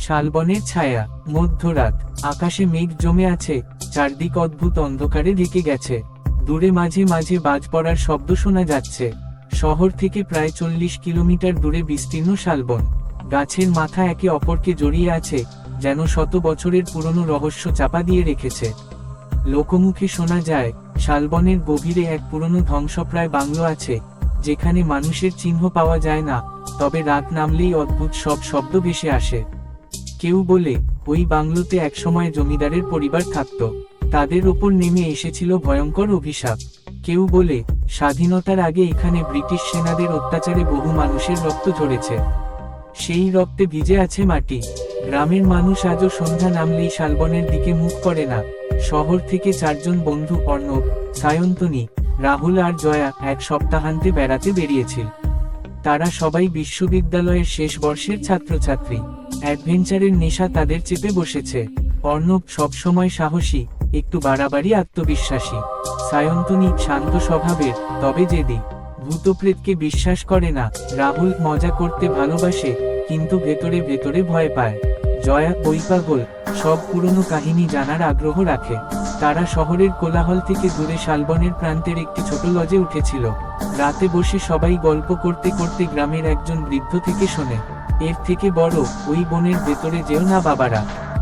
শালবনের ছায়া, মধ্যরাত, আকাশে মেঘ জমে আছে, চারদিক অদ্ভুত অন্ধকারে ঢেকে গেছে। দূরে মাঝে মাঝে বাজ পড়ার শব্দ শোনা যাচ্ছে। শহর থেকে প্রায় 40 কিলোমিটার দূরে বিস্তীর্ণ শালবন। গাছের মাথা একে অপরকে জড়িয়ে আছে, যেন শত বছরের পুরনো রহস্য চাপা দিয়ে রেখেছে। লোকমুখে শোনা যায়, শালবনের গভীরে এক পুরনো ধ্বংসপ্রায় বাংলো আছে, যেখানে মানুষের চিহ্ন পাওয়া যায় না, তবে রাত নামলেই অদ্ভুত সব শব্দ ভেসে আসে। কেউ বলে, ওই বাংলোতে একসময় জমিদারের পরিবার থাকত, তাদের ওপর নেমে এসেছিল ভয়ঙ্কর অভিশাপ। কেউ বলে, স্বাধীনতার আগে এখানে ব্রিটিশ সেনাদের অত্যাচারে বহু মানুষের রক্ত ঝরেছে, সেই রক্তে ভিজে আছে মাটি। গ্রামের মানুষ আজও সন্ধ্যা নামলেই শালবনের দিকে মুখ করে না। শহর থেকে 4 জন বন্ধু অর্ণব, সায়ন্তনী, রাহুল আর জয়া এক সপ্তাহান্তে বেড়াতে বেরিয়েছিল। তারা সবাই বিশ্ববিদ্যালয়ের শেষ বর্ষের ছাত্রছাত্রী। অ্যাডভেঞ্চারের নেশা তাদের চেপে বসেছে। অর্ণব সবসময় সাহসী, একটু বাড়াবাড়ি আত্মবিশ্বাসী। সায়ন্তনী শান্ত স্বভাবের, তবে জেদি, ভূতপ্রেতকে বিশ্বাস করে না। রাহুল মজা করতে ভালোবাসে, কিন্তু ভেতরে ভেতরে ভয় পায়। জয়া বইপাগল, সব পুরনো কাহিনী জানার আগ্রহ রাখে। তারা শহরের কোলাহল থেকে দূরে শালবনের প্রান্তের একটি ছোট লজে উঠেছিল। রাতে বসে সবাই গল্প করতে করতে গ্রামের একজন বৃদ্ধ থেকে শোনে, এর থেকে বড় ওই বনের ভেতরে যেও না বাবারা।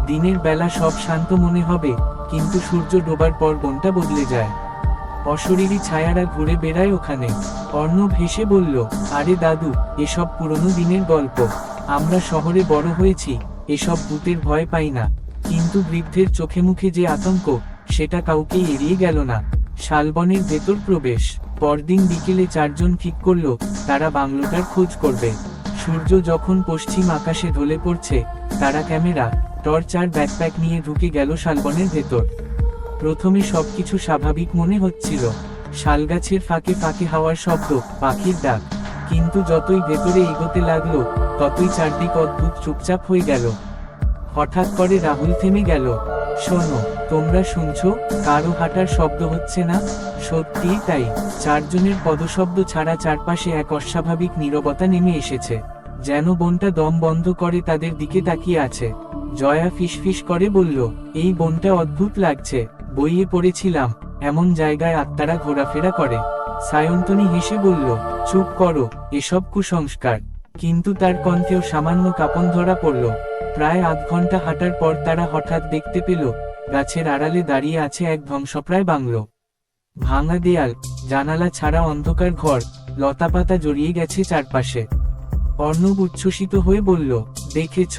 দিনের বেলা সব শান্ত মনে হবে, কিন্তু সূর্য ডোবার পর বনটা বদলে যায়। অশরীরী ছায়ারা ঘুরে বেড়ায় ওখানে। অর্ণব হেসে বলল, আরে দাদু, এসব পুরনো দিনের গল্প। আমরা শহরে বড় হয়েছি, এসব ভূতের ভয় পাই না। কিন্তু বৃদ্ধের চোখে মুখে যে আতঙ্ক, সেটা কাউকেই এড়িয়ে গেল না। শালবনের ভেতর প্রবেশ। পরদিন বিকেলে 4 জন ঠিক করল, তারা বাংলোটার খোঁজ করবে। সূর্য যখন পশ্চিম আকাশে ঢলে পড়ছে, তারা ক্যামেরা, টর্চ আর ব্যাকপ্যাক নিয়ে ঢুকে গেল শালবনের ভেতর। প্রথমে সবকিছু স্বাভাবিক মনে হচ্ছিল, শালগাছের ফাঁকে ফাঁকে হাওয়ার শব্দ, পাখির ডাক। কিন্তু যতই ভেতরে এগোতে লাগলো, ততই চারদিক অদ্ভুত চুপচাপ হয়ে গেল। হঠাৎ করে রাহুল থেমে গেল। শোনো, তোমরা শুনছো? কারো হাঁটার শব্দ হচ্ছে না? সত্যিই তাই। 4 জনের পদশব্দ ছাড়া চারপাশে এক অস্বাভাবিক নীরবতা নেমে এসেছে, যেন বনটা দম বন্ধ করে তাদের দিকে তাকিয়ে আছে। জয়া ফিসফিস করে বলল, এই বনটা অদ্ভুত লাগছে। বইয়ে পড়েছিলাম, এমন জায়গায় আত্মারা ঘোরাফেরা করে। সায়ন্তনী হেসে বলল, চুপ করো, এসব কুসংস্কার। কিন্তু তার কণ্ঠেও সামান্য কাঁপন ধরা পড়ল। প্রায় আধ ঘন্টা হাঁটার পর তারা হঠাৎ দেখতে পেল, গাছের আড়ালে দাঁড়িয়ে আছে এক ধ্বংসপ্রায় বাংলো। ভাঙা দেয়াল, জানালা ছাড়া অন্ধকার ঘর, লতাপাতা জড়িয়ে গেছে চারপাশে। অর্ণব উচ্ছ্বসিত হয়ে বলল, দেখেছ,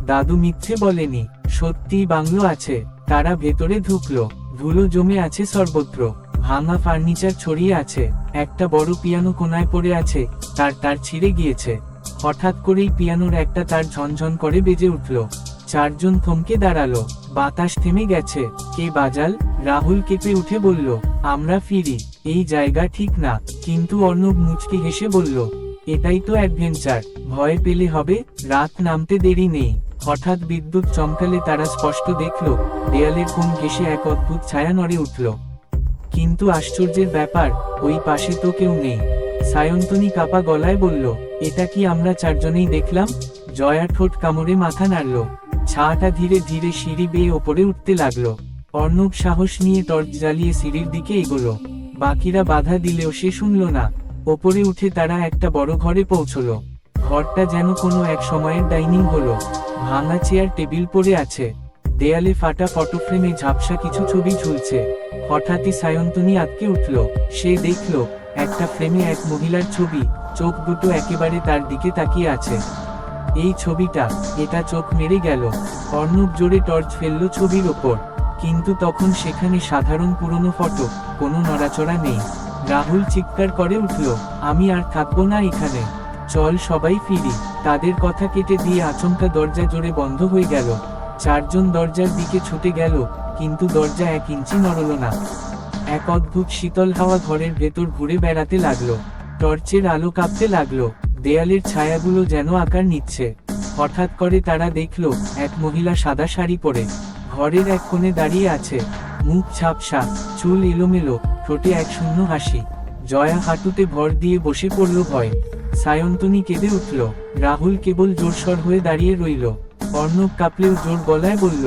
দাদু মিথ্যে বলেনি, সত্যিই বাংলো আছে। তারা ভেতরে ঢুকলো। ধুলো জমে আছে সর্বত্র, ভাঙা ফার্নিচার ছড়িয়ে আছে। একটা বড় পিয়ানো কোনায় পড়ে আছে, তার ছিঁড়ে গিয়েছে। হঠাৎ করেই পিয়ানোর একটা তার ঝনঝন করে বেজে উঠল। 4 জন থমকে দাঁড়ালো। বাতাস থেমে গেছে। কে বাজাল? রাহুল কেঁপে উঠে বলল, আমরা ফিরি, এই জায়গা ঠিক না। কিন্তু অর্ণব মুচকি হেসে বলল, এটাই তো অ্যাডভেঞ্চার, ভয় পেলে হবে। রাত নামতে দেরি নেই। হঠাৎ বিদ্যুৎ চমকালে তারা স্পষ্ট দেখল, দেয়ালের কোণ ঘেঁষে এক অদ্ভুত ছায়া নড়ে উঠল। কিন্তু আশ্চর্যের ব্যাপার, ওই পাশে তো কেউ নেই। সায়ন্তনী কাপা গলায় বলল, এটা কি আমরা 4 জনেই দেখলাম? জয়া ঠোঁট কামড়ে মাথা নাড়ল। ছায়াটা ধীরে ধীরে সিঁড়ি বেয়ে ওপরে উঠতে লাগলো। অর্ণব সাহস নিয়ে টর্চ জ্বালিয়ে সিঁড়ির দিকে এগোলো। বাকিরা বাধা দিলেও সে শুনল না। ওপরে উঠে তারা একটা বড় ঘরে পৌঁছলো। ঘরটা যেন কোনো এক সময়ের ডাইনিং হলো। ভাঙা চেয়ার টেবিল পড়ে আছে, দেয়ালে ফাটা ফটোফ্রেমে ঝাপসা কিছু ছবি ঝুলছে। হঠাৎই সায়ন্তনী আটকে উঠল। সে দেখল, একটা ফ্রেমে এক মহিলার ছবি, চোখ দুটো একেবারে তার দিকে তাকিয়ে আছে। এই ছবিটা, এটা চোখ মেরে গেল। অর্ণব জোরে টর্চ ফেলল ছবির ওপর, কিন্তু তখন সেখানে সাধারণ পুরনো ফটো, কোনো নড়াচড়া নেই। রাহুল চিৎকার করে উঠল, আমি আর থাকবো না এখানে, চল সবাই ফিরি। তাদের কথা কেটে দিয়ে আচমকা দরজা জোরে বন্ধ হয়ে গেল। 4 জন দরজার দিকে ছুটে গেল, কিন্তু দরজা 1 ইঞ্চি নড়ল না। এক অদ্ভুত শীতল হাওয়া ঘরের ভেতর ঘুরে বেড়াতে লাগলো। টর্চের আলো কাঁপতে লাগলো, দেয়ালের ছায়াগুলো যেন আকার নিচ্ছে। হঠাৎ করে তারা দেখল, এক মহিলা সাদা শাড়ি পরে ঘরের এক কোণে দাঁড়িয়ে আছে। মুখ ঝাপসা, চুল এলোমেলো, ঠোঁটে এক শূন্য হাসি। জয়া হাঁটুতে ভর দিয়ে বসে পড়ল ভয়ে। সায়ন্তনী কেঁদে উঠল। রাহুল কেবল জোরসর হয়ে দাঁড়িয়ে রইল। অর্ণব কাঁপলেও জোর গলায় বলল,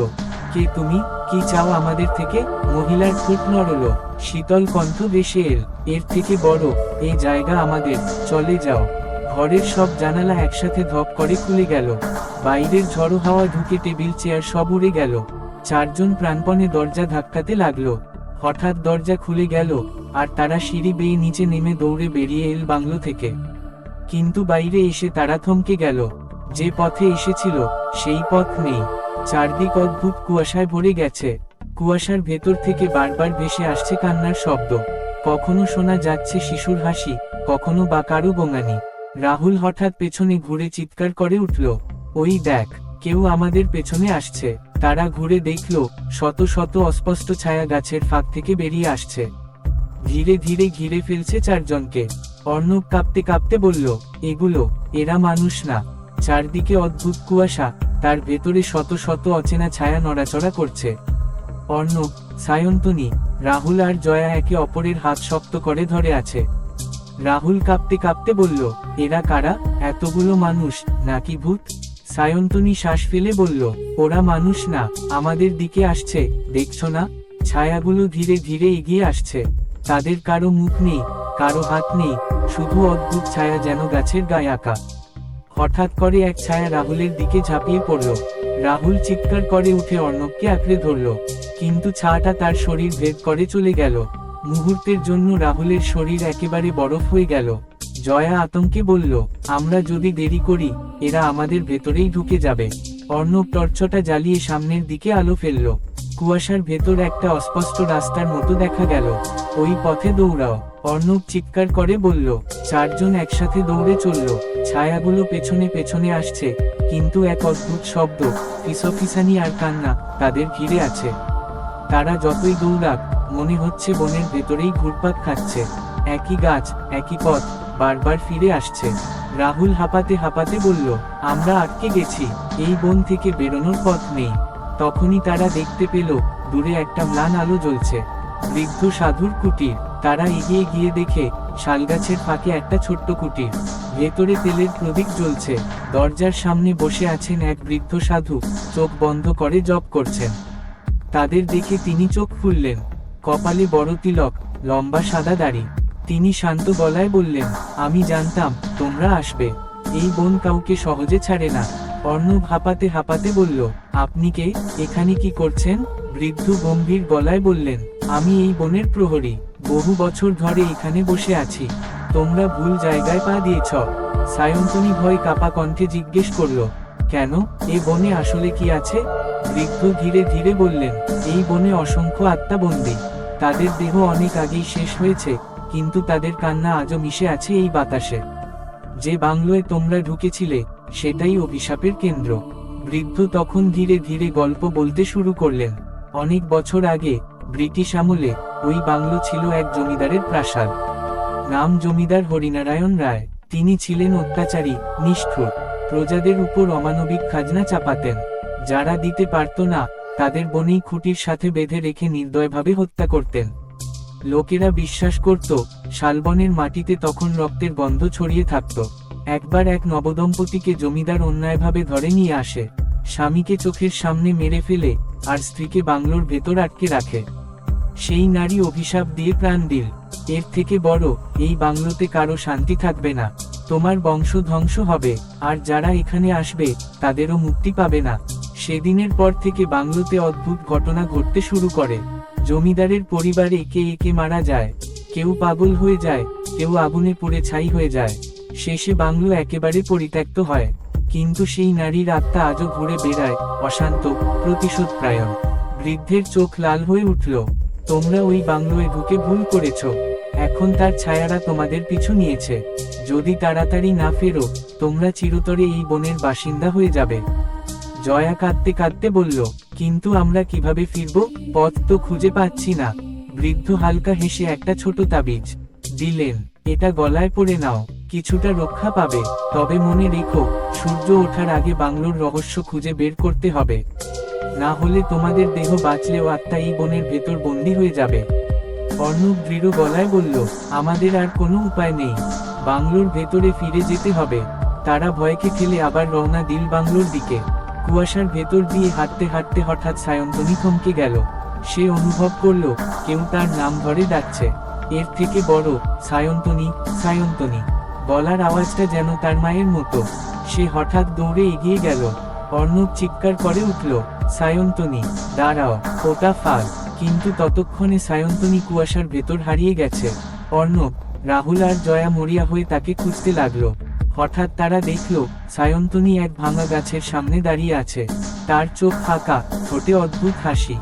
কে তুমি, কি চাও আমাদের থেকে? মহিলার ঠোঁট নড়ল, শীতল কণ্ঠ ভেসে এল, এর থেকে বড়, এই জায়গা আমাদের, চলে যাও। ঘরের সব জানালা একসাথে ধপ করে খুলে গেল, বাইরের ঝড়ো হাওয়া ঢুকে টেবিল চেয়ার সব উড়ে গেল। চারজন প্রাণপণে দরজা ধাক্কাতে লাগলো। হঠাৎ দরজা খুলে গেল, আর তারা সিঁড়ি বেয়ে নিচে নেমে দৌড়ে বেরিয়ে এল বাংলো থেকে। কিন্তু বাইরে এসে তারা থমকে গেল। যে পথে এসেছিল সেই পথ নেই। চারদিক অদ্ভুত কুয়াশায় ভরে গেছে। কুয়াশার ভেতর থেকে বারবার ভেসে আসছে কান্নার শব্দ। কখনো শোনা যাচ্ছে শিশুর হাসি, কখনো বা কারো গোঙানি। রাহুল হঠাৎ পেছনে ঘুরে চিৎকার করে উঠল, ওই দেখ, কেউ আমাদের পেছনে আসছে। তারা ঘুরে দেখল, শত শত অস্পষ্ট ছায়া গাছের ফাঁক থেকে বেরিয়ে আসছে। ধীরে ধীরে ঘিরে ফেলছে চারজনকে। অর্ণব কাঁপতে কাঁপতে বলল, এরা মানুষ না। চারদিকে অদ্ভুত কুয়াশা, তার ভেতরে শত শত অচেনা ছায়া নড়াচড়া করছে। অর্ণব, সায়ন্তনী, রাহুল আর জয়া একে অপরের হাত শক্ত করে ধরে আছে। রাহুল কাঁপতে কাঁপতে বলল, এরা কারা? এতগুলো মানুষ, নাকি ভূত? সায়ন্তনী শ্বাস ফেলে বলল, ওরা মানুষ না, আমাদের দিকে আসছে, দেখছো না? ছায়াগুলো ধীরে ধীরে এগিয়ে আসছে। তাদের কারো মুখ নেই, কারো হাত নেই, শুধু অদ্ভুত ছায়া, যেন গাছের গায়ে আঁকা। হঠাৎ করে এক ছায়া রাহুলের দিকে ঝাঁপিয়ে পড়ল। রাহুল চিৎকার করে উঠে অর্ণবকে আঁকড়ে ধরল, কিন্তু ছায়াটা তার শরীর ভেদ করে চলে গেল। মুহূর্তের জন্য রাহুলের শরীর একেবারে বরফ হয়ে গেল। জয়া আতঙ্কে বলল, আমরা যদি দেরি করি, এরা আমাদের ভেতরেই ঢুকে যাবে। অর্ণব টর্চটা জ্বালিয়ে সামনের দিকে আলো ফেলল। কুয়াশার ভেতর একটা অস্পষ্ট রাস্তার মতো দেখা গেল। ওই পথে দৌড়াও, অর্ণব চিৎকার করে বলল। চারজন একসাথে দৌড়ে চলল। ছায়াগুলো পেছনে পেছনে আসছে, কিন্তু এক অদ্ভুত শব্দ, ফিসফিসানি আর কান্না, তাদের ঘিরে আছে। তারা যতই দৌড়াক, মনে হচ্ছে বনের ভেতরেই ঘুরপাক খাচ্ছে। একই গাছ, একই পথ, বারবার ফিরে আসছে। রাহুল হাঁপাতে হাঁপাতে বলল, আমরা আটকে গেছি, এই বন থেকে বেরোনোর পথ নেই। তখনই তারা দেখতে পেল, দূরে একটা ম্লান আলো জ্বলছে। বৃদ্ধ সাধুর কুটির। তারা এগিয়ে গিয়ে দেখে, শালগাছের ফাঁকে একটা ছোট্ট কুটির। ভেতরে তেলের প্রদীপ জ্বলছে। দরজার সামনে বসে আছেন এক বৃদ্ধ সাধু, চোখ বন্ধ করে জপ করছেন। তাদের দেখে তিনি চোখ খুললেন। কপালে বড় তিলক, লম্বা সাদা দাড়ি। তিনি শান্ত গলায় বললেন, আমি জানতাম তোমরা আসবে। এই বন কাউকে সহজে ছাড়ে না। অর্ণব হাঁপাতে হাঁপাতে বলল, আপনি কে? এখানে কি করছেন? বৃদ্ধ গম্ভীর গলায় বললেন, আমি এই বনের প্রহরী, বহু বছর ধরে এখানে বসে আছি। তোমরা ভুল জায়গায় পা দিয়েছ। সায়ন্তনী ভয় কাঁপা কণ্ঠে জিজ্ঞেস করল, কেন? এ বনে আসলে কি আছে? বৃদ্ধ ধীরে ধীরে বললেন, এই বনে অসংখ্য আত্মা বন্দী। তাদের দেহ অনেক আগেই শেষ হয়েছে, কিন্তু তাদের কান্না আজও মিশে আছে এই বাতাসে। যে বাংলোয় তোমরা ঢুকেছিলে, সেটাই অভিশাপের কেন্দ্র। বৃদ্ধ তখন ধীরে ধীরে গল্প বলতে শুরু করলেন। অনেক বছর আগে, ব্রিটিশ আমলে, ওই বাংলো ছিল এক জমিদারের প্রাসাদ। নাম জমিদার হরিনারায়ণ রায়। তিনি ছিলেন অত্যাচারী, নিষ্ঠুর। প্রজাদের উপর অমানবিক খাজনা চাপাতেন। যারা দিতে পারত না, তাদের বনেই খুঁটির সাথে বেঁধে রেখে নির্দয়ভাবে হত্যা করতেন। লোকেরা বিশ্বাস করত, শালবনের মাটিতে তখন রক্তের গন্ধ ছড়িয়ে থাকত। একবার এক নবদম্পতিকে জমিদার অন্যায়ভাবে ধরে নিয়ে আসে। স্বামীকে চোখের সামনে মেরে ফেলে, আর স্ত্রীকে বাংলোর ভেতর আটকে রাখে। সেই নারী অভিশাপ দিয়ে প্রাণ দিল, এর থেকে বড়, এই বাংলোতে কারো শান্তি থাকবে না। তোমার বংশ ধ্বংস হবে, আর যারা এখানে আসবে, তাদেরও মুক্তি পাবে না। সেদিনের পর থেকে বাংলোতে অদ্ভুত ঘটনা ঘটতে শুরু করে। জমিদারের পরিবার একে একে মারা যায়, কেউ পাগল হয়ে যায়, কেউ আগুনে পুড়ে ছাই হয়ে যায়। শেষে বাংলো একেবারে পরিত্যক্ত হয়। কিন্তু সেই নারীর আত্মা আজও ঘুরে বেড়ায়, অশান্ত, প্রতিশোধপরায়ণ। বৃদ্ধের চোখ লাল হয়ে উঠল। তোমরা ওই বাংলোয় ঢুকে ভুল করেছ। এখন তার ছায়ারা তোমাদের পিছু নিয়েছে। যদি তাড়াতাড়ি না ফেরো, তোমরা চিরতরে এই বনের বাসিন্দা হয়ে যাবে। জয়া কাঁদতে কাঁদতে বলল, কিন্তু আমরা কিভাবে ফিরব? পথ তো খুঁজে পাচ্ছি না। বৃদ্ধ হালকা হেসে একটা ছোট তাবিজ দিলেন, এটা গলায় পরে নাও, কিছুটা রক্ষা পাবে। তবে মনে রেখো, সূর্য ওঠার আগে বাংলোর রহস্য খুঁজে বের করতে হবে। না হলে তোমাদের দেহ বাঁচলেও আত্মা এই বনের ভেতর বন্দী হয়ে যাবে। অর্ণব দৃঢ় গলায় বলল, আমাদের আর কোনো উপায় নেই। বাংলোর ভেতরে ফিরে যেতে হবে। তারা ভয়কে ঠেলে আবার রওনা দিল বাংলোর দিকে। কুয়াশার ভেতর দিয়ে হাঁটতে হাঁটতে হঠাৎ সায়ন্তনী থমকে গেল। সে অনুভব করল কেউ তার নাম ধরে ডাকছে। এর থেকে বড়, সায়ন্তনী, সায়ন্তনী বলার আওয়াজটা যেন তার মায়ের মতো। সে হঠাৎ দৌড়ে এগিয়ে গেল। অর্ণব চিৎকার করে উঠল, সায়ন্তনী, দাঁড়াও, ওটা ফাঁদ। কিন্তু ততক্ষণে সায়ন্তনী কুয়াশার ভেতর হারিয়ে গেছে। অর্ণব, রাহুল আর জয়া মরিয়া হয়ে তাকে খুঁজতে লাগলো। হঠাৎ তারা দেখল সায়ন্তনী এক ভাঙা গাছের সামনে দাঁড়িয়ে আছে। তার চোখ ফাঁকা, ঠোঁটে অদ্ভুত হাসি।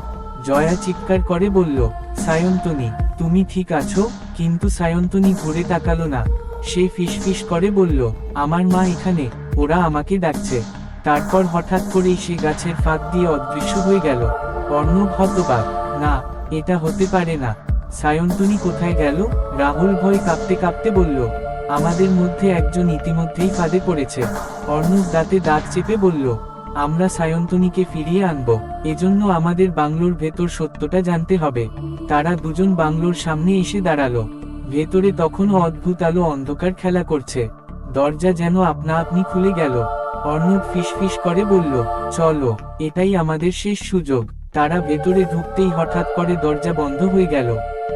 জয়া চিৎকার করে বলল, সায়ন্তনী, তুমি ঠিক আছো? কিন্তু সায়ন্তনী ঘুরে তাকালো না। সে ফিসফিস করে বলল, আমার মা এখানে, ওরা আমাকে ডাকছে। তারপর হঠাৎ করেই সে গাছের ফাঁক দিয়ে অদৃশ্য হয়ে গেল। অর্ণব হতবাক, না, এটা হতে পারে না। সায়ন্তনী কোথায় গেল? রাহুল ভয় কাঁপতে কাঁপতে বলল, আমাদের মধ্যে একজন ইতিমধ্যেই ফাঁদে পড়েছে। অর্ণব দাঁতে দাঁত চেপে বলল, আমরা সায়ন্তনীকে ফিরিয়ে আনব। এজন্য আমাদের বাংলোর ভেতর সত্যটা জানতে হবে। তারা দুজন বাংলোর সামনে এসে দাঁড়ালো। ভেতরে তখনও অদ্ভুত আলো অন্ধকার খেলা করছে। দরজা যেন আপনা আপনি খুলে গেল। অর্ণব ফিসফিস করে বলল, চলো, এটাই আমাদের শেষ সুযোগ। তারা ভেতরে ঢুকতেই হঠাৎ করে দরজা বন্ধ হয়ে গেল।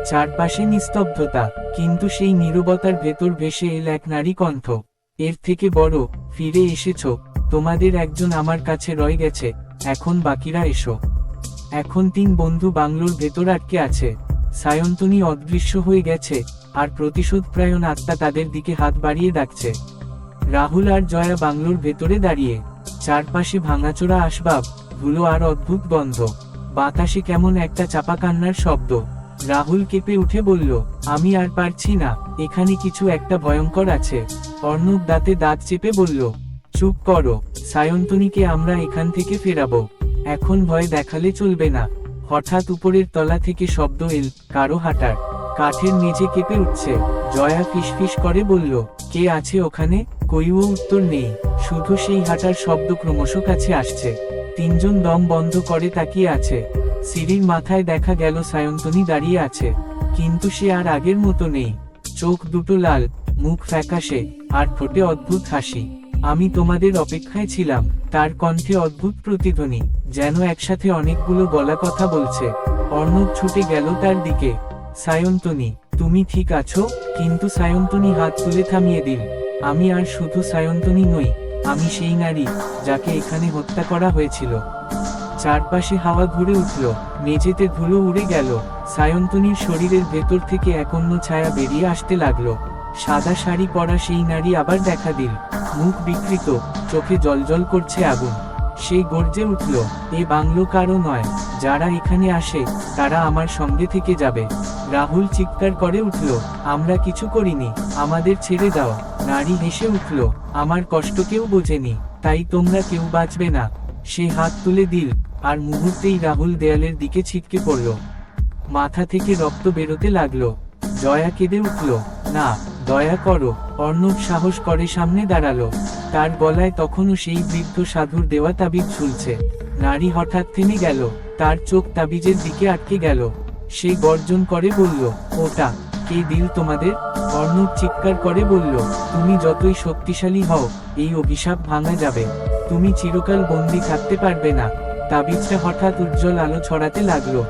চারপাশে নিস্তব্ধতা, কিন্তু সেই নীরবতার ভেতর ভেসে এল এক নারী কণ্ঠ। এর থেকে বড়, ফিরে এসেছো। তোমাদের একজন আমার কাছে রয়ে গেছে, এখন বাকিরা এসো। এখন 3 বন্ধু বাংলোর ভেতর আটকে আছে। সায়ন্তনী অদৃশ্য হয়ে গেছে, আর প্রতিশোধপরায়ণ আত্মা তাদের দিকে হাত বাড়িয়ে ডাকছে। রাহুল আর জয়া বাংলোর ভেতরে দাঁড়িয়ে। চারপাশে ভাঙাচোরা আসবাব, ধুলো আর অদ্ভুত গন্ধ। বাতাসে কেমন একটা চাপা কান্নার শব্দ। রাহুল কেঁপে উঠে বলল, আমি আর পারছি না, এখানে কিছু একটা ভয়ঙ্কর আছে। অর্ণব দাঁতে দাঁত চেপে বলল, চুপ করো, সায়ন্তনীকে আমরা এখান থেকে ফেরাবো। এখন ভয় দেখালে চলবে না। হঠাৎ উপরের তলা থেকে শব্দ এল, কারো হাঁটার। কাঠের মেঝে কেঁপে উঠছে। জয়া ফিসফিস করে বলল, কে আছে ওখানে? কইও উত্তর নেই, শুধু সেই হাঁটার শব্দ ক্রমশ কাছে আসছে। 3 জন দম বন্ধ করে তাকিয়ে আছে। সিঁড়ির মাথায় দেখা গেল সায়ন্তনী দাঁড়িয়ে আছে, কিন্তু সে আর আগের মতো নেই। চোখ দুটো লাল, মুখ ফ্যাকাশে, আর ঠোঁটে অদ্ভুত হাসি। আমি তোমাদের অপেক্ষায় ছিলাম। তার কণ্ঠে অদ্ভুত প্রতিধ্বনি, যেন একসাথে অনেকগুলো গলা কথা বলছে। অর্ণব ছুটে গেল তার দিকে। সায়ন্তনী, তুমি ঠিক আছো? কিন্তু সায়ন্তনী হাত তুলে থামিয়ে দিল। আমি আর শুধু সায়ন্তনী নই, আমি সেই নারী যাকে এখানে হত্যা করা হয়েছিল। চারপাশে হাওয়া ঘুরে উঠল, মেঝেতে ধুলো উড়ে গেল। সায়ন্তনীর শরীরের ভেতর থেকে এক অন্য ছায়া বেরিয়ে আসতে লাগলো। সাদা শাড়ি পরা সেই নারী আবার দেখা দিল, মুখ বিকৃত, চোখে জ্বলজ্বল করছে আগুন। সে গর্জে উঠল, এ বাংলো কারো নয়, যারা এখানে আসে তারা আমার সঙ্গে থেকে যাবে। রাহুল চিৎকার করে উঠল, আমরা কিছু করিনি, আমাদের ছেড়ে দাও। নারী হেসে উঠল, আমার কষ্ট কেউ বোঝেনি, তাই তোমরা কেউ বাঁচবে না। সে হাত তুলে দিল, আর মুহূর্তেই রাহুল দেয়ালের দিকে ছিটকে পড়ল। মাথা থেকে রক্ত বেরোতে লাগলো। জয়া কেঁদে উঠল, না, দয়া করো। অর্ণব সাহস করে সামনে দাঁড়ালো। তার গলায় তখনও সেই বৃদ্ধ সাধুর দেওয়া তাবিজ ঝুলছে। নারী হঠাৎ থেমে গেল, তার চোখ তাবিজের দিকে আটকে গেল। সে গর্জন করে বলল, ওটা কে দিল তোমাদের? অর্ণব চিৎকার করে বলল, তুমি যতই শক্তিশালী হও, এই অভিশাপ ভাঙা যাবে। তুমি চিরকাল বন্দী থাকতে পারবে না। তাবিজটা হঠাৎ উজ্জ্বল আলো ছড়াতে লাগলো।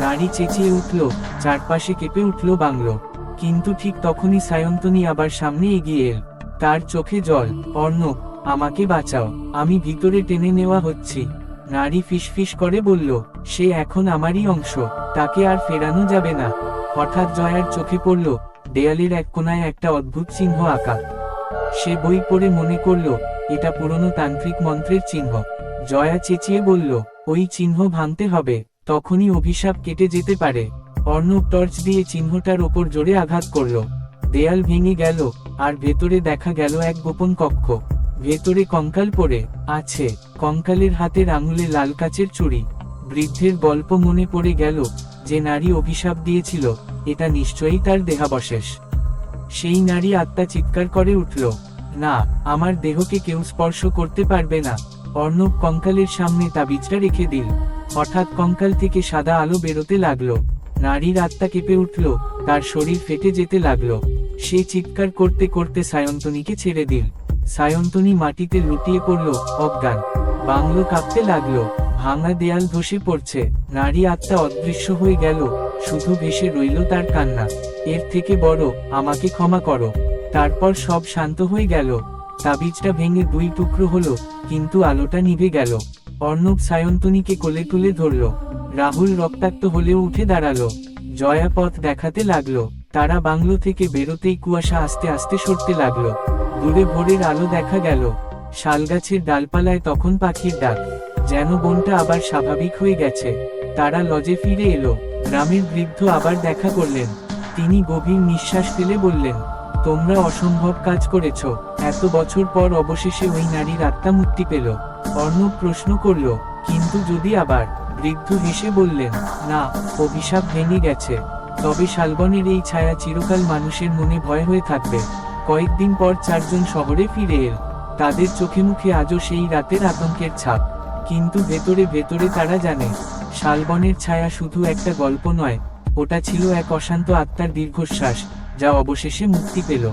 নারী চেঁচিয়ে উঠল, চারপাশে কেঁপে উঠল বাংলো। কিন্তু ঠিক তখনই সায়ন্তনী আবার সামনে এগিয়ে এল। তার চোখে জল। অর্ণব, আমাকে বাঁচাও, আমি ভিতরে টেনে নেওয়া হচ্ছি। নারী ফিসফিস করে বলল, সে এখন আমারই অংশ, তাকে আর ফেরানো যাবে না। হঠাৎ জয়ার চোখে পড়ল, দেয়ালের এক কোণায় একটা অদ্ভুত চিহ্ন আঁকা। সে বই পড়ে মনে করল, এটা পুরনো তান্ত্রিক মন্ত্রের চিহ্ন। জয়া চেঁচিয়ে বলল, ওই চিহ্ন ভাঙতে হবে, তখনই অভিশাপ কেটে যেতে পারে। অর্ণব টর্চ দিয়ে চিহ্নটার ওপর জোরে আঘাত করল। দেয়াল ভেঙে গেল, আর ভেতরে দেখা গেল এক গোপন কক্ষ। ভেতরে কঙ্কাল পড়ে আছে, কঙ্কালের হাতের আঙুলে লাল কাচের চুড়ি। বৃদ্ধের গল্প মনে পড়ে গেল, যে নারী অভিশাপ দিয়েছিল, এটা নিশ্চয়ই তার দেহাবশেষ। সেই নারী আত্মা চিৎকার করে উঠল, না, আমার দেহকে কেউ স্পর্শ করতে পারবে না। অর্ণব কঙ্কালের সামনে তাবিজটা রেখে দিল। হঠাৎ কঙ্কাল থেকে সাদা আলো বেরোতে লাগলো। নারীর আত্মা কেঁপে উঠল, তার শরীর ফেটে যেতে লাগলো। সে চিৎকার করতে করতে সায়ন্তনীকে ছেড়ে দিল। সায়ন্তনী মাটিতে লুটিয়ে পড়ল, অজ্ঞান। বাংলো কাঁপতে লাগলো, ভাঙা দেয়াল ধসে পড়ছে, নারী আত্মা অদৃশ্য হয়ে গেল, শুধু ভেসে রইল তার কান্না, এর থেকে বড়, আমাকে ক্ষমা করো। তারপর সব শান্ত হয়ে গেল। তাবিজটা ভেঙে দুই টুকরো হলো, কিন্তু আলোটা নিভে গেল। অর্ণব সায়ন্তনীকে কোলে তুলে ধরল। রাহুল রক্তাক্ত হলেও উঠে দাঁড়ালো। জয়া পথ দেখাতে লাগলো। তারা বাংলো থেকে বেরোতেই কুয়াশা আস্তে আস্তে সরতে লাগলো। দূরে ভোরের আলো দেখা গেল। শালগাছের ডালপালায় তখন পাখির ডাক, যেন বনটা আবার স্বাভাবিক হয়ে গেছে। তারা লজে ফিরে এলো। গ্রামের বৃদ্ধ আবার দেখা করলেন। তিনি গভীর নিঃশ্বাস ফেলে বললেন, তোমরা অসম্ভব কাজ করেছ। এত বছর পর অবশেষে ওই নারীর আত্মা মুক্তি পেল। অর্ণব প্রশ্ন করল, কিন্তু যদি আবার? বৃদ্ধ হেসে বললেন, না, অভিশাপ ভেঙে গেছে। তবে শালবনের এই ছায়া চিরকাল মানুষের মনে ভয় হয়ে থাকবে। কয়েকদিন পর চারজন শহরে ফিরে এল। তাদের চোখে মুখে আজও সেই রাতের আতঙ্কের ছাপ। কিন্তু ভেতরে ভেতরে তারা জানে, শালবনের ছায়া শুধু একটা গল্প নয়, ওটা ছিল এক অশান্ত আত্মার দীর্ঘশ্বাস, যা অবশেষে মুক্তি পেল।